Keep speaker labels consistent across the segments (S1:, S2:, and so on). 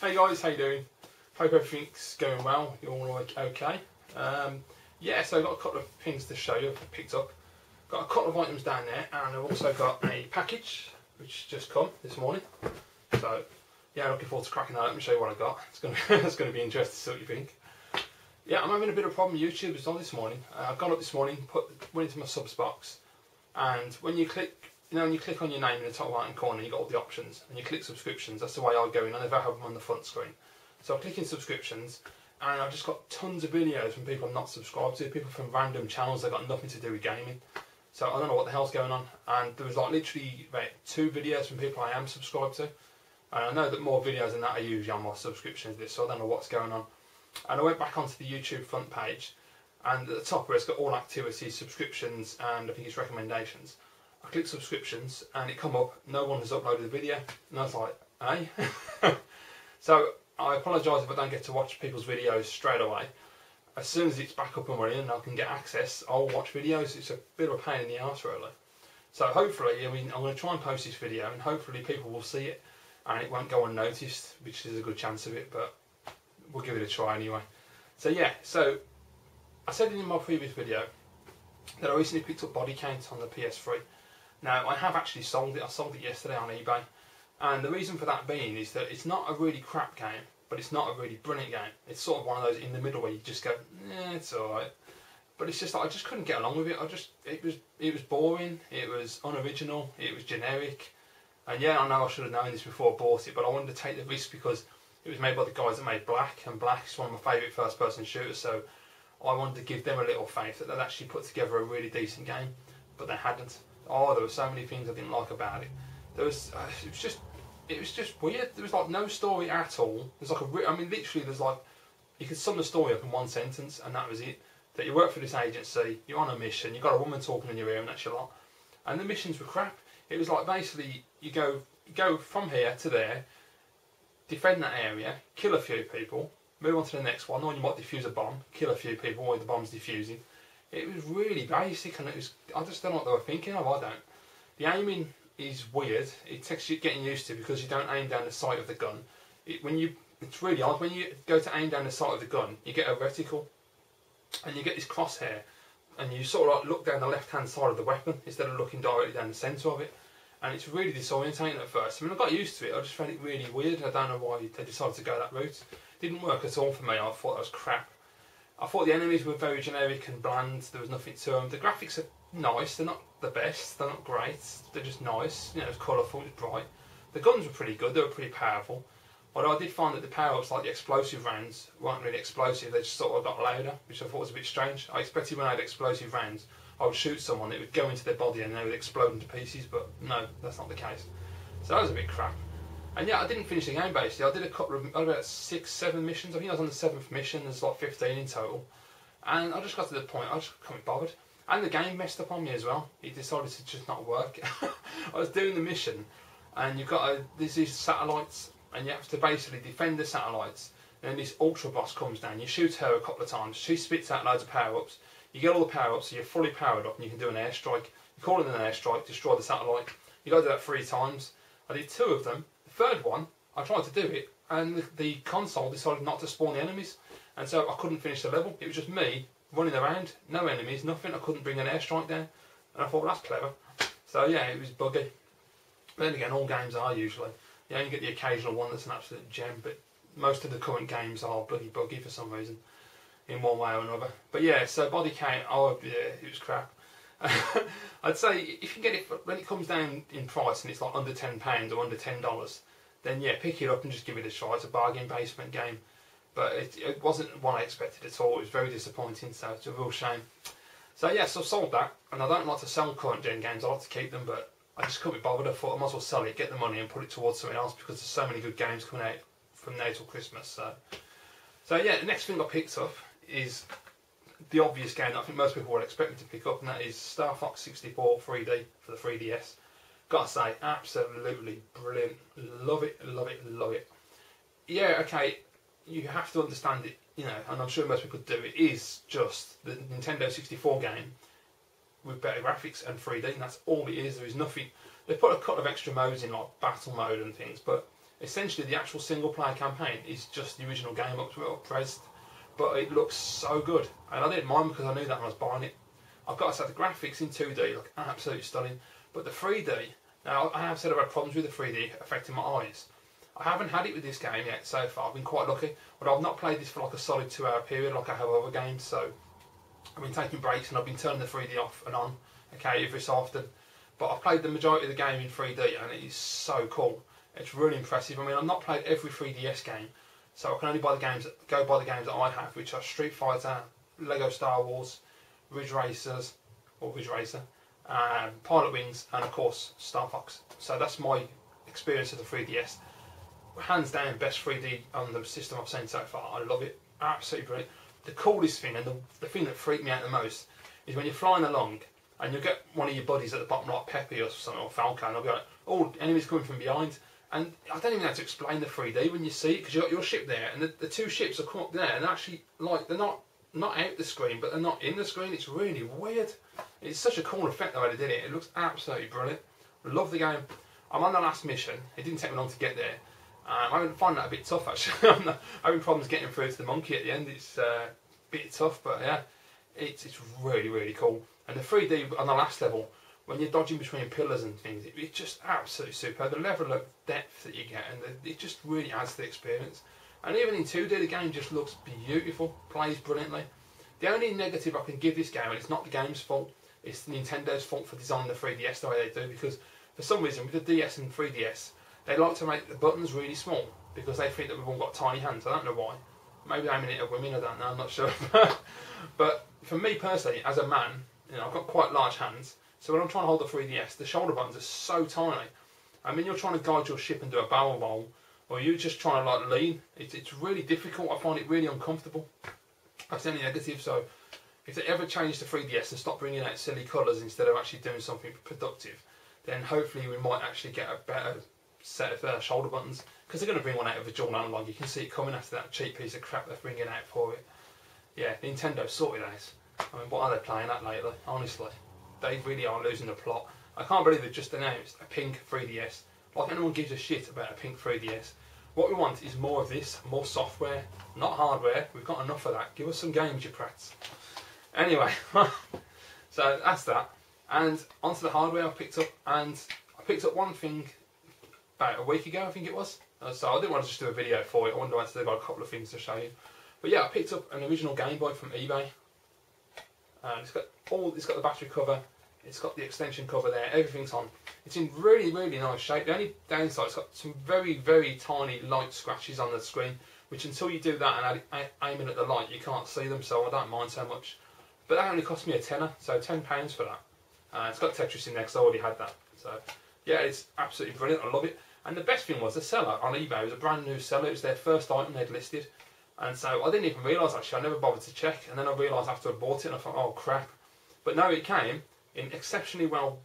S1: Hey guys, how you doing? Hope everything's going well. You're all okay. Yeah, so I've got a couple of things to show you I've picked up. Got a couple of items down there, and I've also got a package which just come this morning. So yeah, looking forward to cracking that open and show you what I got. It's gonna be interesting to see what you think. Yeah, I'm having a bit of a problem with YouTube as well this morning. I've gone up this morning, went into my subs box, and when you click, when you click on your name in the top right hand corner, you got all the options, and you click subscriptions. That's the way I go in. I never have them on the front screen. So I'm clicking subscriptions, and I've just got tons of videos from people I'm not subscribed to, people from random channels that got nothing to do with gaming. So I don't know what the hell's going on. And there was like literally about 2 videos from people I am subscribed to, and I know that more videos than that are usually on my subscriptions list. So I don't know what's going on. And I went back onto the YouTube front page, and at the top where it's got all activities, subscriptions, and I think it's recommendations. I clicked subscriptions and it come up, no one has uploaded a video, and I was like, eh? So I apologise if I don't get to watch people's videos straight away. As soon as it's back up and running and I can get access, I'll watch videos. It's a bit of a pain in the arse really. So hopefully, I'm going to try and post this video, and hopefully people will see it and it won't go unnoticed, which is a good chance of it, but we'll give it a try anyway. So yeah, so I said in my previous video that I recently picked up Body Count on the PS3. Now I have actually sold it. I sold it yesterday on eBay, and the reason for that being is that it's not a really crap game, but it's not a really brilliant game. It's sort of one of those in the middle where you just go, it's alright. But it's just like I just couldn't get along with it. It was boring. It was unoriginal. It was generic. And yeah, I know I should have known this before I bought it, but I wanted to take the risk because it was made by the guys that made Black, and Black is one of my favourite first-person shooters. So I wanted to give them a little faith that they'd actually put together a really decent game, but they hadn't. Oh, there were so many things I didn't like about it. There was, it was just weird. There was like no story at all. There's like I mean, literally, there's like, you could sum the story up in one sentence, and that was it. That you work for this agency, you're on a mission, you've got a woman talking in your ear, and that's your lot. And the missions were crap. It was like basically you go from here to there, defend that area, kill a few people, move on to the next one, or you might defuse a bomb, kill a few people while the bomb's defusing. It was really basic, and I just don't know what they were thinking of. I don't. The aiming is weird. It takes you getting used to because you don't aim down the sight of the gun. It's really odd when you go to aim down the sight of the gun. You get a reticle, and you get this crosshair, and you sort of like look down the left-hand side of the weapon instead of looking directly down the centre of it. And it's really disorientating at first. I mean, I got used to it. I just found it really weird. I don't know why they decided to go that route. It didn't work at all for me. I thought that was crap. I thought the enemies were very generic and bland. There was nothing to them. The graphics are nice. They're not the best. They're not great. They're just nice. You know, it's colourful. It's bright. The guns were pretty good. They were pretty powerful. Although I did find that the power-ups, like the explosive rounds, weren't really explosive. They just sort of got louder, which I thought was a bit strange. I expected when I had explosive rounds, I would shoot someone, it would go into their body and they would explode into pieces. But no, that's not the case. So that was a bit crap. And yeah, I didn't finish the game basically. I did a couple of, about 6, 7 missions. I think I was on the 7th mission. There's like 15 in total. And I just got to the point, I just couldn't be bothered. And the game messed up on me as well. It decided to just not work. I was doing the mission, and you've got there's these satellites, and you have to basically defend the satellites. And then this Ultra boss comes down. You shoot her a couple of times. She spits out loads of power-ups. You get all the power-ups, so you're fully powered up, and you can do an airstrike. You call it an airstrike, destroy the satellite. You got to do that 3 times. I did 2 of them. The 3rd one, I tried to do it, and the console decided not to spawn the enemies, and so I couldn't finish the level. It was just me running around, no enemies, nothing. I couldn't bring an airstrike down, and I thought, well, that's clever. So yeah, it was buggy. But then again, all games are usually. You only get the occasional one that's an absolute gem, but most of the current games are bloody buggy for some reason, in one way or another. But yeah, so Body Count, oh yeah, it was crap. I'd say if you get it when it comes down in price and it's like under £10 or under $10, then yeah, pick it up and just give it a try. It's a bargain basement game, but it wasn't what I expected at all. It was very disappointing, so it's a real shame. So yeah, so I've sold that, and I don't like to sell current gen games. I like to keep them, but I just couldn't be bothered. I thought I might as well sell it, get the money, and put it towards something else because there's so many good games coming out from now till Christmas. So yeah, the next thing I picked up is the obvious game that I think most people would expect me to pick up, and that is Star Fox 64 3D for the 3DS. Gotta say, absolutely brilliant. Love it, love it, love it. Yeah, okay, you have to understand it, you know, and I'm sure most people do. It is just the Nintendo 64 game with better graphics and 3D, and that's all it is. There is nothing. They put a couple of extra modes in, like battle mode and things, but essentially the actual single player campaign is just the original game up-res, but it looks so good, and I didn't mind because I knew that when I was buying it. I've got to say the graphics in 2D look absolutely stunning, but the 3D, now I have said I've had problems with the 3D affecting my eyes. I haven't had it with this game yet so far. I've been quite lucky, but I've not played this for like a solid 2-hour period like I have other games, so I've been taking breaks and I've been turning the 3D off and on, okay, every so often. But I've played the majority of the game in 3D and it is so cool. It's really impressive. I mean, I've not played every 3DS game, so I can only go by the games that I have, which are Street Fighter, Lego Star Wars, Ridge Racer, Pilot Wings, and of course Star Fox. So that's my experience of the 3DS. Hands down, best 3D on the system I've seen so far. I love it, absolutely brilliant. The coolest thing, and the thing that freaked me out the most, is when you're flying along and you get one of your buddies at the bottom, like Peppy or something, or Falcon, and I'll be like, oh, enemies coming from behind. And I don't even know how to explain the 3D when you see it, because you've got your ship there, and the two ships are come up there, and they're actually, like, they're not out the screen, but they're not in the screen. It's really weird. It's such a cool effect the way they did it. It looks absolutely brilliant. I love the game. I'm on the last mission. It didn't take me long to get there. I find that a bit tough, actually. I'm having problems getting through to the monkey at the end. It's a bit tough, but yeah, it's really, really cool. And the 3D on the last level, when you're dodging between pillars and things, it's just absolutely superb. The level of depth that you get, and it just really adds to the experience. And even in 2D, the game just looks beautiful, plays brilliantly. The only negative I can give this game, and it's not the game's fault, it's Nintendo's fault for designing the 3DS the way they do, because for some reason with the DS and 3DS, they like to make the buttons really small because they think that we've all got tiny hands. I don't know why. Maybe aiming it at women, I don't know, I'm not sure. But for me personally, as a man, you know, I've got quite large hands, so when I'm trying to hold the 3DS, the shoulder buttons are so tiny. I mean, you're trying to guide your ship and do a barrel roll, or you're just trying to like lean. It's really difficult. I find it really uncomfortable. That's the only negative. So if they ever change the 3DS and stop bringing out silly colours instead of actually doing something productive, then hopefully we might actually get a better set of shoulder buttons, because they're going to bring one out of a dual analog. You can see it coming after that cheap piece of crap they're bringing out for it. Yeah, Nintendo sorted out. I mean, what are they playing at lately? Honestly, they really are losing the plot. I can't believe they've just announced a pink 3DS. Like anyone gives a shit about a pink 3DS. What we want is more of this, more software, not hardware. We've got enough of that. Give us some games, you prats. Anyway, so that's that. And onto the hardware I picked up, and I picked up one thing about a week ago, I think it was. So I didn't want to just do a video for it. I wanted to do a couple of things to show you. But yeah, I picked up an original Game Boy from eBay. It's got the battery cover, it's got the extension cover there, everything's on. It's in really, really nice shape. The only downside, it's got some very, very tiny light scratches on the screen, which until you do that and aiming at the light, you can't see them, so I don't mind so much. But that only cost me a tenner, so £10 for that. It's got Tetris in there because I already had that. So yeah, it's absolutely brilliant, I love it. And the best thing was the seller on eBay was a brand new seller. It was their first item they'd listed. And so I didn't even realise actually, I never bothered to check, and then I realised after I bought it and I thought, oh crap. But no, it came in exceptionally well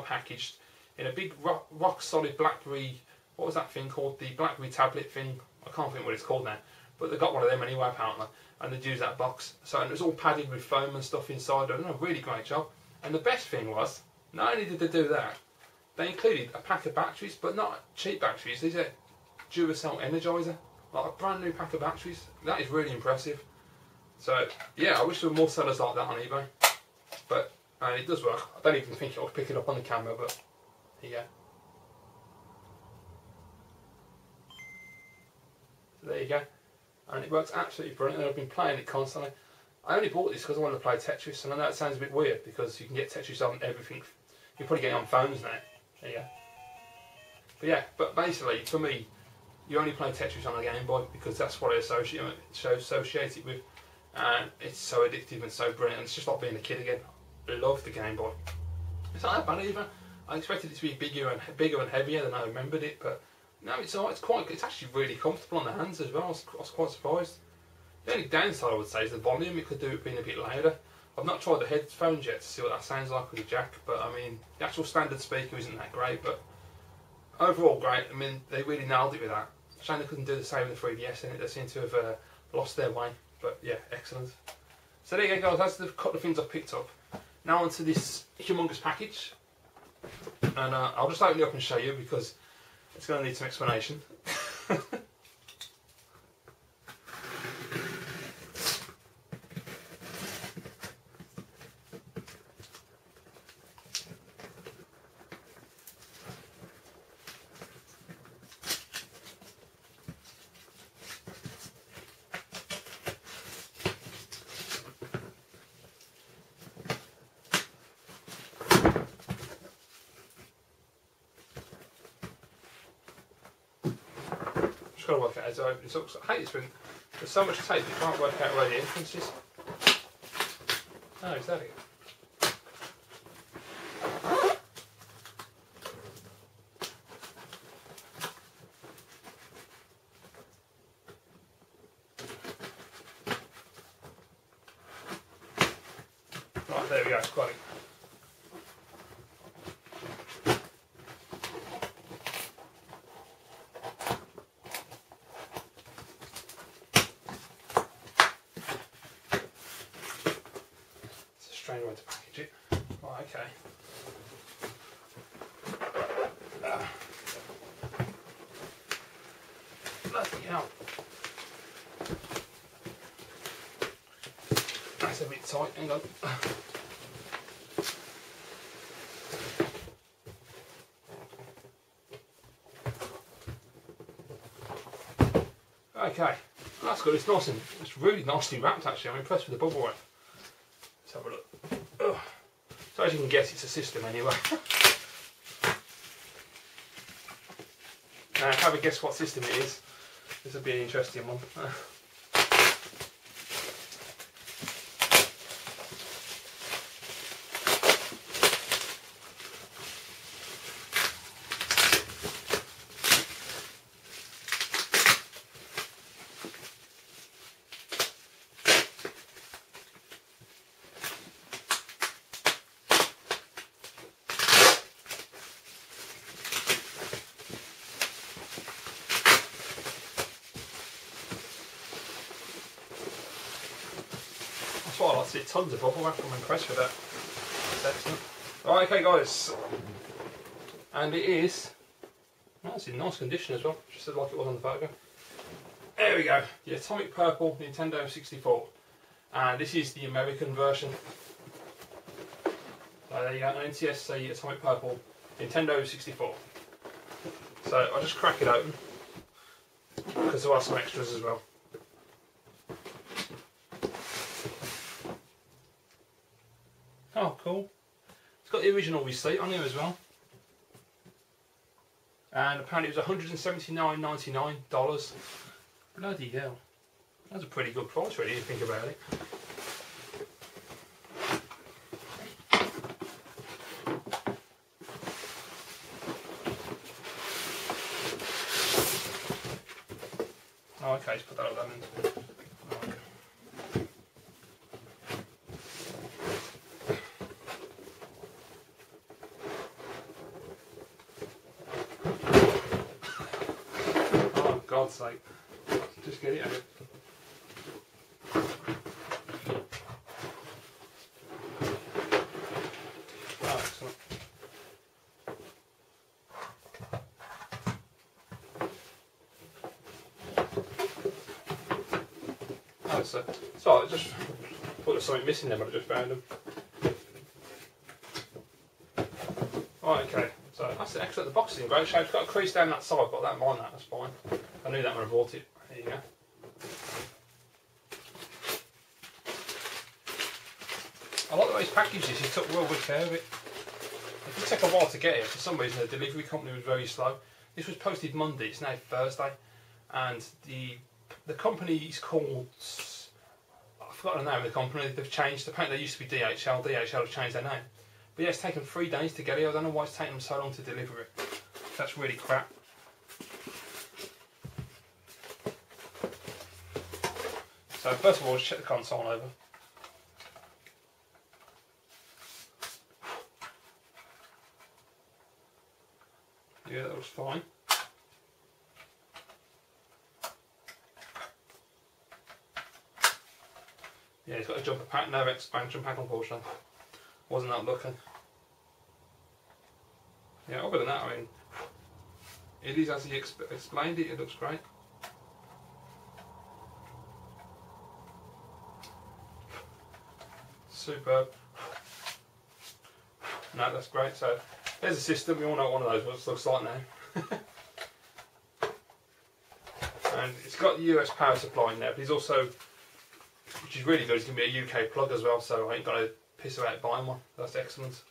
S1: packaged, in a big rock solid BlackBerry, what was that thing called? The BlackBerry tablet thing, I can't think what it's called now, but they got one of them anyway apparently, and they'd use that box. So and it was all padded with foam and stuff inside. I don't know, really great job. And the best thing was, not only did they do that, they included a pack of batteries, but not cheap batteries. These are Duracell Energizer. Like a brand new pack of batteries. That is really impressive. So yeah, I wish there were more sellers like that on eBay. But it does work. I don't even think it'll pick it up on the camera, but here you go. So there you go. And it works absolutely brilliant, and I've been playing it constantly. I only bought this because I wanted to play Tetris, and I know it sounds a bit weird because you can get Tetris on everything. You probably get it on phones now. There you go. But yeah, but basically for me, you only play Tetris on a Game Boy because that's what I associate it with, and it's so addictive and so brilliant. And it's just like being a kid again. I love the Game Boy. It's not that bad either. I expected it to be bigger and heavier than I remembered it, but no, it's alright. It's actually really comfortable on the hands as well. I was quite surprised. The only downside I would say is the volume. It could do with being a bit louder. I've not tried the headphones yet to see what that sounds like with the jack, but I mean the actual standard speaker isn't that great, but overall great. I mean they really nailed it with that. Shame they couldn't do the same with the 3DS in it. They seem to have lost their way, but yeah, excellent. So there you go guys, that's the couple of things I've picked up. Now onto this humongous package, and I'll just open it up and show you because It's going to need some explanation. Just got to work out how to open this up. I hate this when there's so much tape you can't work out where the entrance is. Oh, is that it? Right, there we go, got it. Strange way to package it. Right, okay. Bloody hell. That's a bit tight, hang on. Okay, that's good, it's nice and it's really nicely wrapped actually. I'm impressed with the bubble wrap. Let's have a look. Ugh. So as you can guess, it's a system anyway. Now, have a guess what system it is. This will be an interesting one. That's why I like to see tons of bubble wrap. I'm impressed with that. That's excellent. Right, okay guys. And it is, well, it's in nice condition as well, just like it was on the photograph. There we go, the Atomic Purple Nintendo 64. And this is the American version. So there you go, NTSC Atomic Purple Nintendo 64. So I'll just crack it open, because there are some extras as well. Oh, cool. It's got the original receipt on here as well. And apparently it was $179.99. Bloody hell. That's a pretty good price really, if you think about it. Oh, okay, let's put that on that end. God's sake. Just get it out. Oh, excellent. Oh, so I just thought there was something missing there, but I just found them. Right, okay. So that's excellent. The box is in great shape. It's got a crease down that side, but I don't mind that. That's fine. I knew that when I bought it. There you go. I like the way it's packaged this. He took real good care of it. It did take a while to get here. For some reason, the delivery company was very slow. This was posted Monday. It's now Thursday, and the company is called, I've forgotten the name of the company. They've changed. Apparently, they used to be DHL. DHL have changed their name. But yeah, it's taken 3 days to get here. I don't know why it's taken them so long to deliver it. That's really crap. So first of all, just check the console over. Yeah, that was fine. Yeah, it's got a jumper pack, no expansion pack unfortunately. Wasn't that looking. Yeah, other than that, I mean, It is as he explained it. It looks great. Superb. No, that's great. So there's a system. We all know what one of those looks like now. And it's got the US power supply in there, but he's also, which is really good, it's going to be a UK plug as well, so I ain't got to piss about buying one. That's excellent.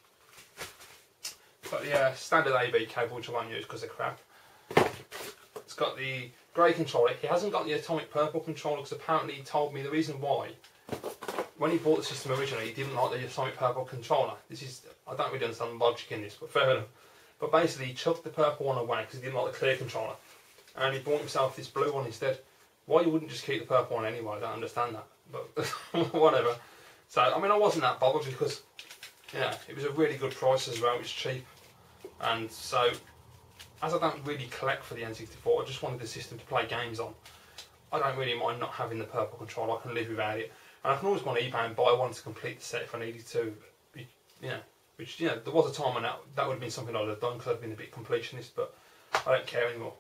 S1: Got the standard AB cable, which I won't use because they're crap. It's got the grey controller. He hasn't got the atomic purple controller because apparently he told me the reason why. When he bought the system originally, he didn't like the atomic purple controller. This is, I don't really understand the logic in this, but fair enough. But basically, he chucked the purple one away because he didn't like the clear controller. And he bought himself this blue one instead. Why you wouldn't just keep the purple one anyway, I don't understand that. But whatever. So, I mean, I wasn't that bothered because, yeah, it was a really good price as well, it was cheap. And so, as I don't really collect for the N64, I just wanted the system to play games on. I don't really mind not having the purple controller, I can live without it. And I can always go on eBay and buy one to complete the set if I needed to. You know, which, you know, there was a time when that would have been something I'd have done because I'd been a bit completionist, but I don't care anymore.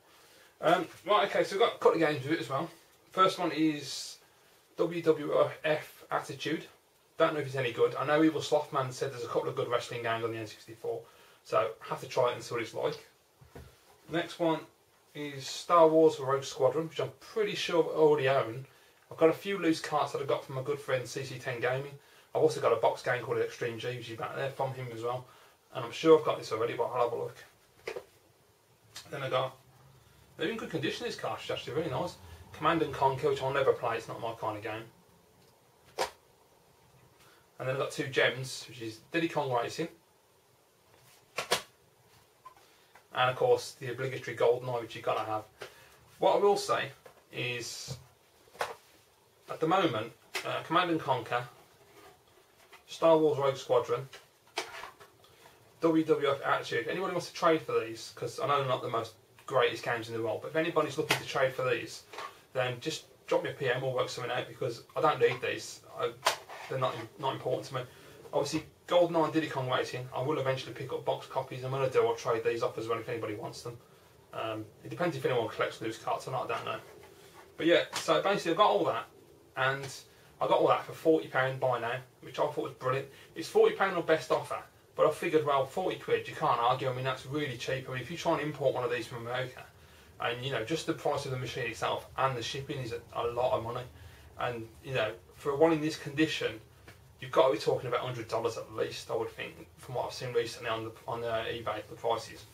S1: Right, okay, so we've got a couple of games with it as well. First one is WWF Attitude. Don't know if it's any good. I know Evil Slothman said there's a couple of good wrestling games on the N64, so I have to try it and see what it's like. Next one is Star Wars Rogue Squadron, which I'm pretty sure I already own. I've got a few loose carts that I got from my good friend CC10 Gaming. I've also got a box game called Extreme G, which is back there from him as well. And I'm sure I've got this already, but I'll have a look. Then I got, they're in good condition, these carts, it's actually really nice. Command and Conquer, which I'll never play, it's not my kind of game. And then I've got two gems, which is Diddy Kong Racing. And of course, the obligatory GoldenEye, which you've got to have. What I will say is, at the moment, Command and Conquer, Star Wars Rogue Squadron, WWF Attitude. Anybody wants to trade for these? Because I know they're not the most greatest games in the world, but if anybody's looking to trade for these, then just drop me a PM or work something out because I don't need these. They're not important to me. Obviously, GoldenEye and Diddy Kong Racing, I will eventually pick up box copies, and when I do, I'll trade these off as well if anybody wants them. It depends if anyone collects loose carts or not, I don't know. But yeah, so basically I've got all that, and I got all that for £40 buy now, which I thought was brilliant. It's £40 or best offer, but I figured, well, 40 quid, you can't argue. I mean, that's really cheap. I mean, if you try and import one of these from America, and you know, just the price of the machine itself and the shipping is a lot of money, and you know, for one in this condition, you've got to be talking about $100 at least, I would think, from what I've seen recently on eBay, the prices,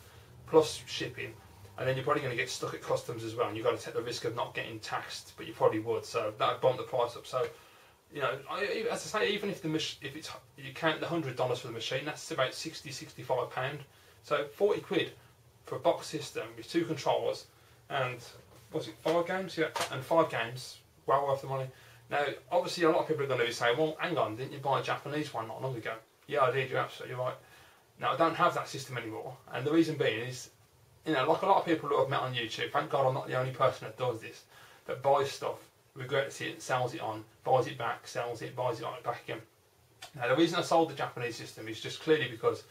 S1: plus shipping. And then you're probably going to get stuck at customs as well, and you've got to take the risk of not getting taxed, but you probably would, so that would bump the price up. So, you know, as I say, even if you count the $100 for the machine, that's about £60–65. So 40 quid for a box system with two controllers, and was it 5 games? Yeah, and 5 games, well worth the money. Now, obviously, a lot of people are going to be saying, well, hang on, didn't you buy a Japanese one not long ago? Yeah, I did, you're absolutely right. Now, I don't have that system anymore, and the reason being is, you know, like a lot of people that I've met on YouTube, thank God I'm not the only person that does this, that buys stuff, regrets it, sells it on, buys it back, sells it, buys it on, back again. Now, the reason I sold the Japanese system is just clearly because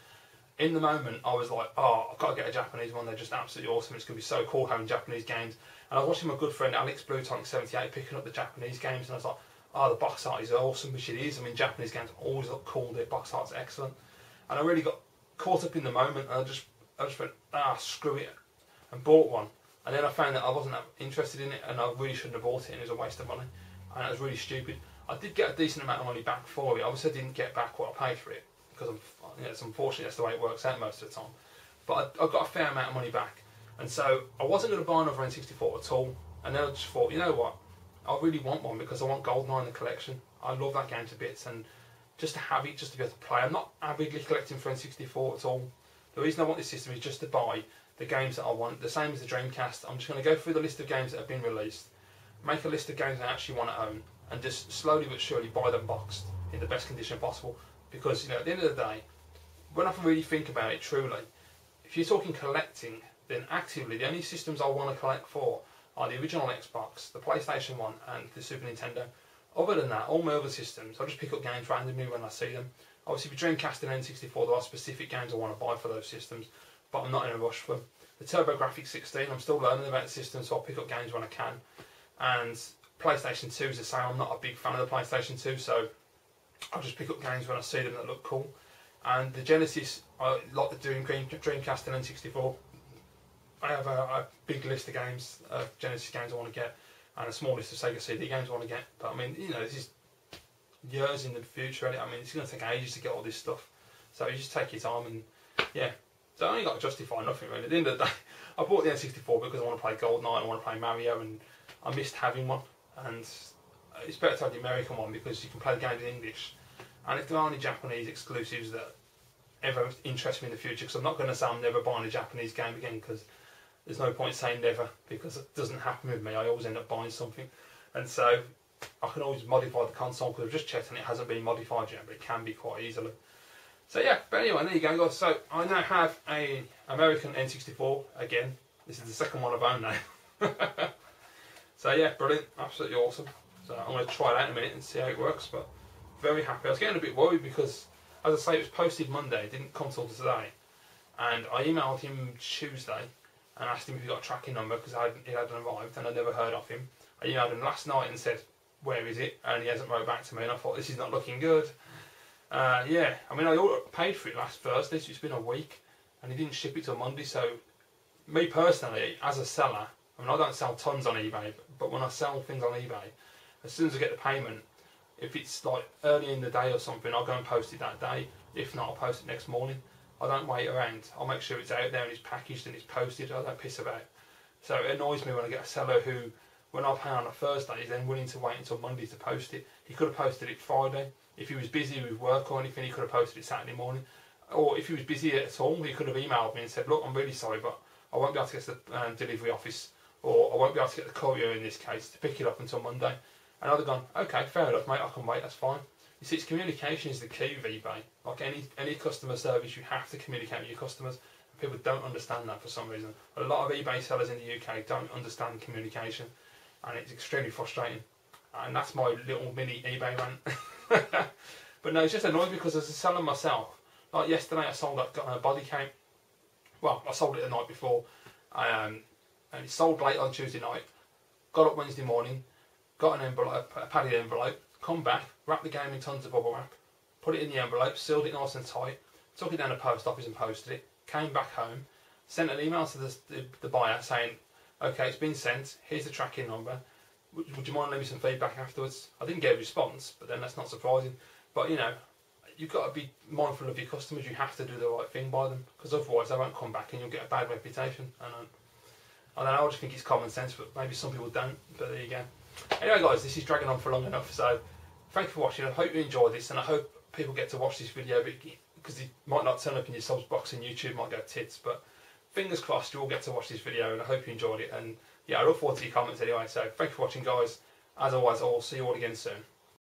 S1: in the moment I was like, oh, I've got to get a Japanese one, they're just absolutely awesome, it's going to be so cool having Japanese games. And I was watching my good friend Alex Bluetonic78 picking up the Japanese games, and I was like, oh, the box art is awesome, which it is. I mean, Japanese games always look cool, their box art's excellent. And I really got caught up in the moment, and I just went, screw it, and bought one. And then I found that I wasn't that interested in it, and I really shouldn't have bought it, and it was a waste of money. And it was really stupid. I did get a decent amount of money back for it. Obviously I didn't get back what I paid for it, because it's unfortunate that's the way it works out most of the time. But I got a fair amount of money back. And so I wasn't going to buy another N64 at all. And then I just thought, you know what, I really want one because I want GoldenEye in the collection. I love that game to bits, and just to have it, just to be able to play. I'm not avidly collecting for N64 at all. The reason I want this system is just to buy the games that I want, the same as the Dreamcast. I'm just going to go through the list of games that have been released, make a list of games I actually want to own, and just slowly but surely buy them boxed in the best condition possible. Because, you know, at the end of the day, when I really think about it truly, if you're talking collecting, then actively the only systems I want to collect for are the original Xbox, the PlayStation 1 and the Super Nintendo. Other than that, all my other systems, I just pick up games randomly when I see them. Obviously with Dreamcast and N64 there are specific games I want to buy for those systems, but I'm not in a rush for them. The TurboGrafx 16, I'm still learning about the system, so I'll pick up games when I can. And PlayStation 2 is the same. I'm not a big fan of the PlayStation 2, so I'll just pick up games when I see them that look cool. And the Genesis, I like the Dreamcast and N64. I have a big list of games, Genesis games I want to get, and a small list of Sega CD games I want to get. But I mean, you know, this is years in the future. I mean, it's going to take ages to get all this stuff. So you just take your time and, yeah. So I only got to justify nothing really. At the end of the day, I bought the N64 because I want to play GoldenEye, I want to play Mario, and I missed having one. And it's better to have the American one because you can play the games in English. And if there are any Japanese exclusives that ever interest me in the future, because I'm not going to say I'm never buying a Japanese game again, because there's no point saying never, because it doesn't happen with me. I always end up buying something. And so I can always modify the console, because I've just checked and it hasn't been modified yet, but it can be quite easily. So yeah, but anyway, there you go guys. So I now have an American N64 again. This is the second one I've owned now. So yeah, brilliant, absolutely awesome. So I'm going to try it out in a minute and see how it works, but very happy. I was getting a bit worried because, as I say, it was posted Monday, it didn't come till today. And I emailed him Tuesday and asked him if he got a tracking number, because he hadn't arrived and I never heard of him. I emailed him last night and said, where is it? And he hasn't wrote back to me, and I thought, this is not looking good. Yeah, I mean, I paid for it last Thursday, so it's been a week, and he didn't ship it till Monday. So, me personally, as a seller, I mean, I don't sell tons on eBay, but when I sell things on eBay, as soon as I get the payment, if it's like early in the day or something, I'll go and post it that day. If not, I'll post it next morning. I don't wait around. I'll make sure it's out there and it's packaged and it's posted. I don't piss about. So it annoys me when I get a seller who, when I pay on a Thursday, is then willing to wait until Monday to post it. He could have posted it Friday. If he was busy with work or anything, he could have posted it Saturday morning. Or if he was busy at all, he could have emailed me and said, look, I'm really sorry, but I won't be able to get to the delivery office, or I won't be able to get the courier in this case to pick it up until Monday. And I'd have gone, okay, fair enough, mate, I can wait, that's fine. You see, it's communication is the key with eBay. Like any customer service, you have to communicate with your customers. People don't understand that for some reason. A lot of eBay sellers in the UK don't understand communication, and it's extremely frustrating. And that's my little mini eBay rant. But no, it's just annoying because as a seller myself, like yesterday I sold that body cam. Well, I sold it the night before, and it sold late on Tuesday night. Got up Wednesday morning, got an envelope, a padded envelope, come back, wrapped the game in tons of bubble wrap, put it in the envelope, sealed it nice and tight, took it down to the post office and posted it, came back home, sent an email to the buyer saying, okay, it's been sent, here's the tracking number, would you mind leaving me some feedback afterwards? I didn't get a response, but then that's not surprising. But you know, you've got to be mindful of your customers. You have to do the right thing by them, because otherwise they won't come back and you'll get a bad reputation. And I don't know, I just think it's common sense, but maybe some people don't. But there you go. Anyway guys, this is dragging on for long enough, so thank you for watching. I hope you enjoyed this, and I hope people get to watch this video, because it might not turn up in your subs box and YouTube might go tits, but fingers crossed you all get to watch this video, and I hope you enjoyed it. And yeah, I look forward to your comments anyway. So thank you for watching guys. As always, I will see you all again soon.